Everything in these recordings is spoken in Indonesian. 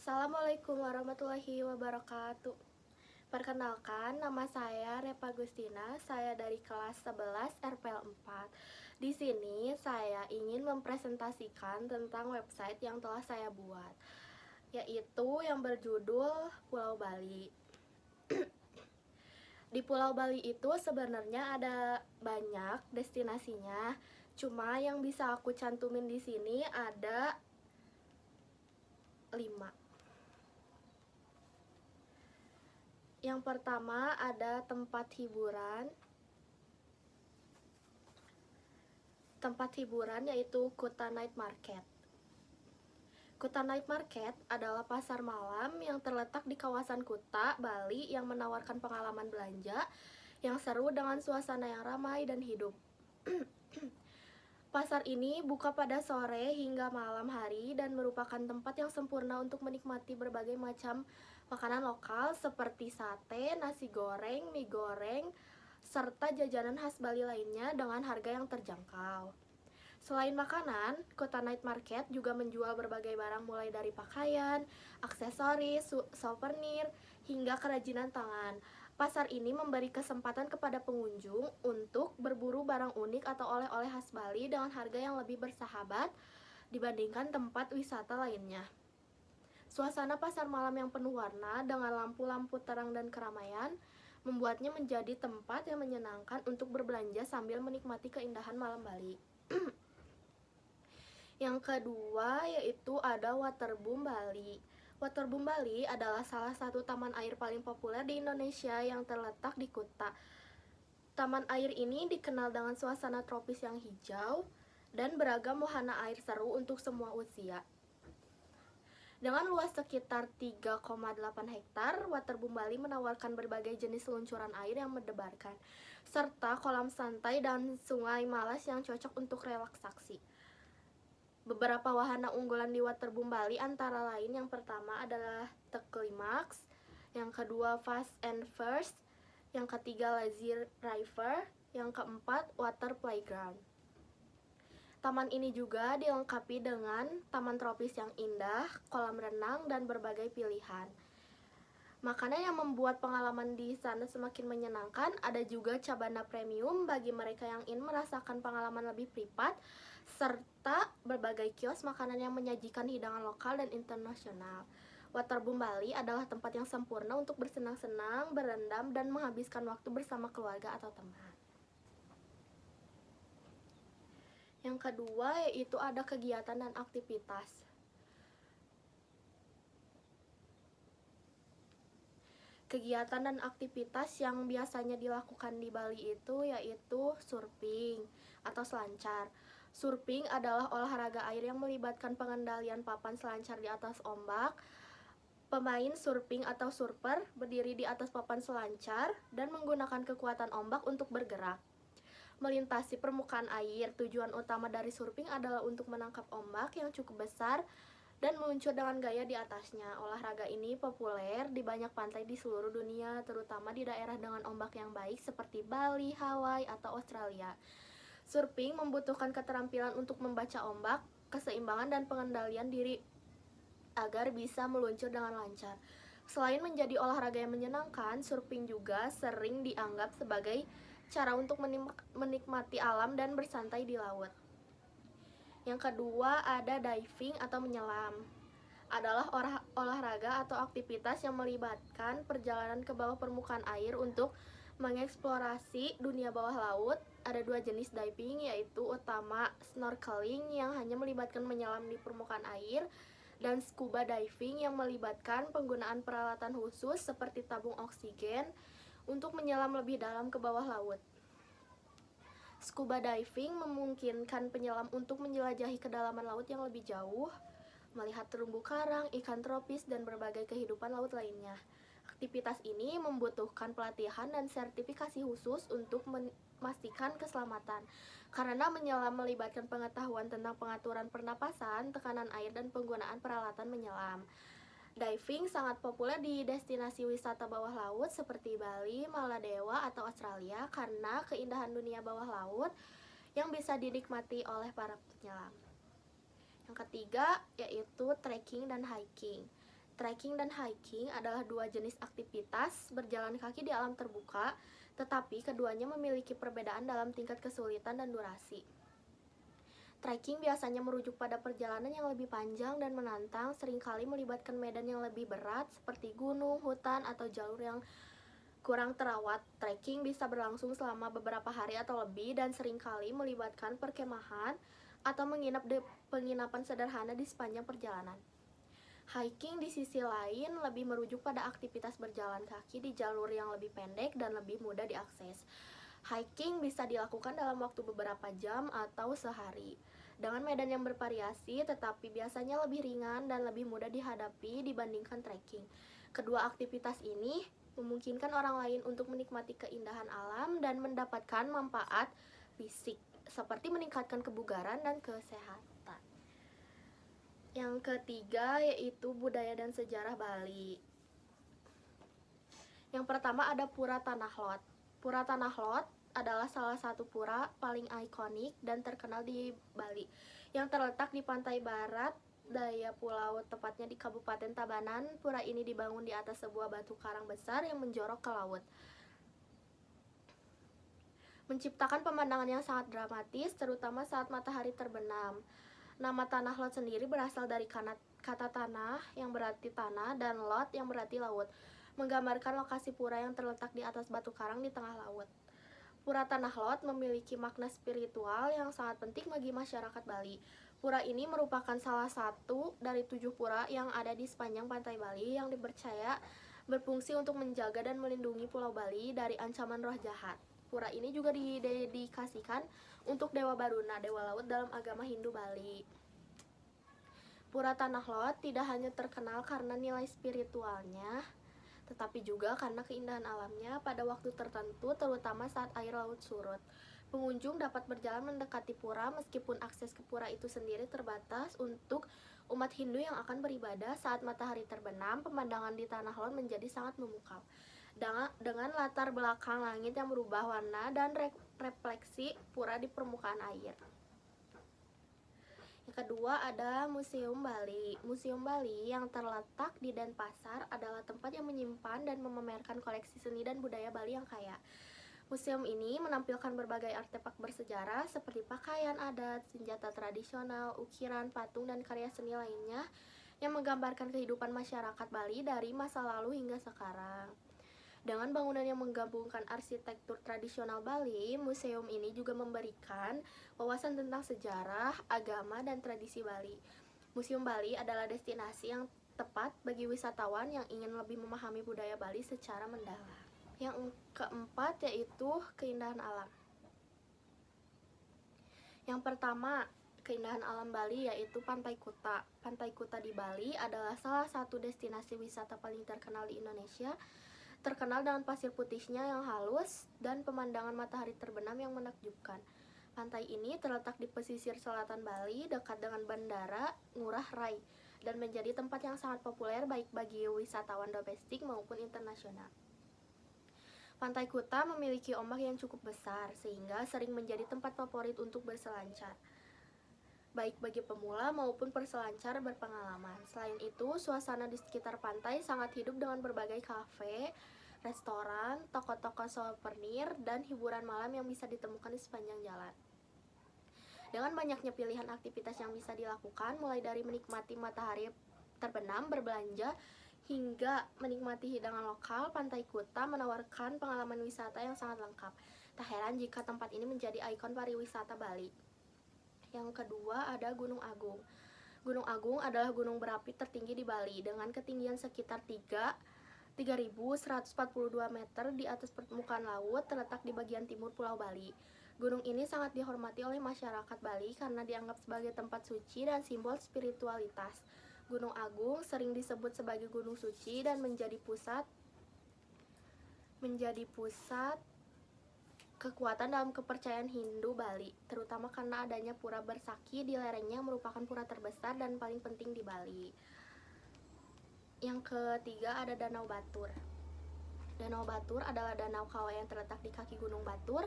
Assalamualaikum warahmatullahi wabarakatuh. Perkenalkan, nama saya Repa Gustina, saya dari kelas 11 RPL 4. Di sini saya ingin mempresentasikan tentang website yang telah saya buat, yaitu yang berjudul Pulau Bali. Di Pulau Bali itu sebenarnya ada banyak destinasinya, cuma yang bisa aku cantumin di sini ada 5. Yang pertama ada tempat hiburan. Tempat hiburan yaitu Kuta Night Market. Kuta Night Market adalah pasar malam yang terletak di kawasan Kuta, Bali yang menawarkan pengalaman belanja yang seru dengan suasana yang ramai dan hidup. Pasar ini buka pada sore hingga malam hari dan merupakan tempat yang sempurna untuk menikmati berbagai macam makanan lokal seperti sate, nasi goreng, mie goreng, serta jajanan khas Bali lainnya dengan harga yang terjangkau. Selain makanan, Kota Night Market juga menjual berbagai barang mulai dari pakaian, aksesoris, souvenir, hingga kerajinan tangan. Pasar ini memberi kesempatan kepada pengunjung untuk berburu barang unik atau oleh-oleh khas Bali dengan harga yang lebih bersahabat dibandingkan tempat wisata lainnya. Suasana pasar malam yang penuh warna dengan lampu-lampu terang dan keramaian membuatnya menjadi tempat yang menyenangkan untuk berbelanja sambil menikmati keindahan malam Bali. Yang kedua yaitu ada Waterboom Bali. Waterboom Bali adalah salah satu taman air paling populer di Indonesia yang terletak di Kuta. Taman air ini dikenal dengan suasana tropis yang hijau dan beragam wahana air seru untuk semua usia. Dengan luas sekitar 3,8 hektar, Waterboom Bali menawarkan berbagai jenis luncuran air yang mendebarkan, serta kolam santai dan sungai malas yang cocok untuk relaksasi. Beberapa wahana unggulan di Waterboom Bali antara lain yang pertama adalah The Climax, yang kedua Fast and First, yang ketiga Lazy River, yang keempat Water Playground. Taman ini juga dilengkapi dengan taman tropis yang indah, kolam renang, dan berbagai pilihan. Makanan yang membuat pengalaman di sana semakin menyenangkan, ada juga cabana premium bagi mereka yang ingin merasakan pengalaman lebih privat, serta berbagai kios makanan yang menyajikan hidangan lokal dan internasional. Waterboom Bali adalah tempat yang sempurna untuk bersenang-senang, berendam, dan menghabiskan waktu bersama keluarga atau teman. Yang kedua yaitu ada kegiatan dan aktivitas. Kegiatan dan aktivitas yang biasanya dilakukan di Bali itu yaitu surfing atau selancar. Surfing adalah olahraga air yang melibatkan pengendalian papan selancar di atas ombak. Pemain surfing atau surfer berdiri di atas papan selancar dan menggunakan kekuatan ombak untuk bergerak melintasi permukaan air. Tujuan utama dari surfing adalah untuk menangkap ombak yang cukup besar dan meluncur dengan gaya di atasnya. Olahraga ini populer di banyak pantai di seluruh dunia, terutama di daerah dengan ombak yang baik seperti Bali, Hawaii, atau Australia. Surfing membutuhkan keterampilan untuk membaca ombak, keseimbangan, dan pengendalian diri agar bisa meluncur dengan lancar. Selain menjadi olahraga yang menyenangkan, surfing juga sering dianggap sebagai cara untuk menikmati alam dan bersantai di laut. Yang kedua ada diving atau menyelam. Adalah olahraga atau aktivitas yang melibatkan perjalanan ke bawah permukaan air untuk mengeksplorasi dunia bawah laut. Ada 2 jenis diving, yaitu utama snorkeling yang hanya melibatkan menyelam di permukaan air, dan scuba diving yang melibatkan penggunaan peralatan khusus seperti tabung oksigen untuk menyelam lebih dalam ke bawah laut. Scuba diving memungkinkan penyelam untuk menjelajahi kedalaman laut yang lebih jauh, melihat terumbu karang, ikan tropis, dan berbagai kehidupan laut lainnya. Aktivitas ini membutuhkan pelatihan dan sertifikasi khusus untuk memastikan keselamatan, karena menyelam melibatkan pengetahuan tentang pengaturan pernapasan, tekanan air, dan penggunaan peralatan menyelam. Diving sangat populer di destinasi wisata bawah laut seperti Bali, Maladewa, atau Australia karena keindahan dunia bawah laut yang bisa dinikmati oleh para penyelam. Yang ketiga yaitu trekking dan hiking. Trekking dan hiking adalah dua jenis aktivitas berjalan kaki di alam terbuka, tetapi keduanya memiliki perbedaan dalam tingkat kesulitan dan durasi. Trekking biasanya merujuk pada perjalanan yang lebih panjang dan menantang, seringkali melibatkan medan yang lebih berat seperti gunung, hutan, atau jalur yang kurang terawat. Trekking bisa berlangsung selama beberapa hari atau lebih dan seringkali melibatkan perkemahan atau menginap di penginapan sederhana di sepanjang perjalanan. Hiking di sisi lain lebih merujuk pada aktivitas berjalan kaki di jalur yang lebih pendek dan lebih mudah diakses. Hiking bisa dilakukan dalam waktu beberapa jam atau sehari, dengan medan yang bervariasi tetapi biasanya lebih ringan dan lebih mudah dihadapi dibandingkan trekking. Kedua aktivitas ini memungkinkan orang lain untuk menikmati keindahan alam dan mendapatkan manfaat fisik, seperti meningkatkan kebugaran dan kesehatan. Yang ketiga yaitu budaya dan sejarah Bali. Yang pertama ada Pura Tanah Lot. Pura Tanah Lot adalah salah satu pura paling ikonik dan terkenal di Bali, yang terletak di pantai barat daya pulau, tepatnya di Kabupaten Tabanan. Pura ini dibangun di atas sebuah batu karang besar yang menjorok ke laut, menciptakan pemandangan yang sangat dramatis, terutama saat matahari terbenam. Nama Tanah Lot sendiri berasal dari kata tanah yang berarti tanah dan lot yang berarti laut, menggambarkan lokasi pura yang terletak di atas batu karang di tengah laut. Pura Tanah Lot memiliki makna spiritual yang sangat penting bagi masyarakat Bali. Pura ini merupakan salah satu dari 7 pura yang ada di sepanjang pantai Bali yang dipercaya berfungsi untuk menjaga dan melindungi Pulau Bali dari ancaman roh jahat. Pura ini juga didedikasikan untuk Dewa Baruna, Dewa Laut dalam agama Hindu Bali. Pura Tanah Lot tidak hanya terkenal karena nilai spiritualnya, tetapi juga karena keindahan alamnya pada waktu tertentu, terutama saat air laut surut. Pengunjung dapat berjalan mendekati pura meskipun akses ke pura itu sendiri terbatas untuk umat Hindu yang akan beribadah. Saat matahari terbenam, pemandangan di Tanah Lot menjadi sangat memukau, dengan latar belakang langit yang berubah warna dan refleksi pura di permukaan air. Yang kedua ada Museum Bali. Museum Bali yang terletak di Denpasar adalah tempat yang menyimpan dan memamerkan koleksi seni dan budaya Bali yang kaya. Museum ini menampilkan berbagai artefak bersejarah seperti pakaian adat, senjata tradisional, ukiran, patung, dan karya seni lainnya yang menggambarkan kehidupan masyarakat Bali dari masa lalu hingga sekarang. Dengan bangunan yang menggabungkan arsitektur tradisional Bali, museum ini juga memberikan wawasan tentang sejarah, agama, dan tradisi Bali. Museum Bali adalah destinasi yang tepat bagi wisatawan yang ingin lebih memahami budaya Bali secara mendalam. Yang keempat yaitu keindahan alam. Yang pertama, keindahan alam Bali yaitu Pantai Kuta. Pantai Kuta di Bali adalah salah satu destinasi wisata paling terkenal di Indonesia, terkenal dengan pasir putihnya yang halus dan pemandangan matahari terbenam yang menakjubkan. Pantai ini terletak di pesisir selatan Bali, dekat dengan Bandara Ngurah Rai, dan menjadi tempat yang sangat populer baik bagi wisatawan domestik maupun internasional. Pantai Kuta memiliki ombak yang cukup besar, sehingga sering menjadi tempat favorit untuk berselancar, baik bagi pemula maupun peselancar berpengalaman. Selain itu, suasana di sekitar pantai sangat hidup dengan berbagai kafe, restoran, toko-toko souvenir, dan hiburan malam yang bisa ditemukan di sepanjang jalan. Dengan banyaknya pilihan aktivitas yang bisa dilakukan, mulai dari menikmati matahari terbenam, berbelanja, hingga menikmati hidangan lokal, Pantai Kuta menawarkan pengalaman wisata yang sangat lengkap. Tak heran jika tempat ini menjadi ikon pariwisata Bali. Yang kedua ada Gunung Agung. Gunung Agung adalah gunung berapi tertinggi di Bali dengan ketinggian sekitar 3.142 meter di atas permukaan laut, terletak di bagian timur Pulau Bali. Gunung ini sangat dihormati oleh masyarakat Bali karena dianggap sebagai tempat suci dan simbol spiritualitas. Gunung Agung sering disebut sebagai Gunung Suci dan menjadi pusat kekuatan dalam kepercayaan Hindu Bali, terutama karena adanya pura Bersaki di lerengnya yang merupakan pura terbesar dan paling penting di Bali. Yang ketiga ada Danau Batur. Danau Batur adalah danau kawah yang terletak di kaki Gunung Batur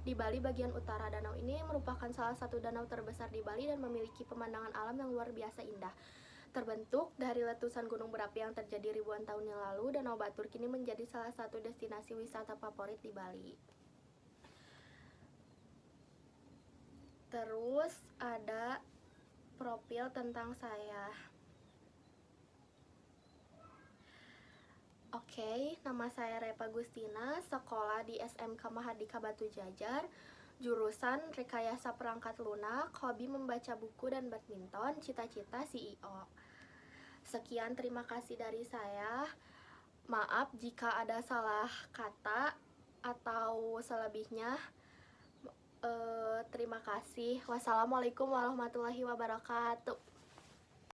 di Bali bagian utara. Danau ini merupakan salah satu danau terbesar di Bali dan memiliki pemandangan alam yang luar biasa indah. Terbentuk dari letusan gunung berapi yang terjadi ribuan tahun yang lalu, Danau Batur kini menjadi salah satu destinasi wisata favorit di Bali. Terus ada profil tentang saya. Oke, nama saya Repa Gustina, sekolah di SMK Mahardika Batu Jajar, jurusan Rekayasa Perangkat Lunak, hobi membaca buku dan badminton, cita-cita CEO. Sekian, terima kasih dari saya. Maaf jika ada salah kata atau selebihnya. Terima kasih. Wassalamualaikum warahmatullahi wabarakatuh.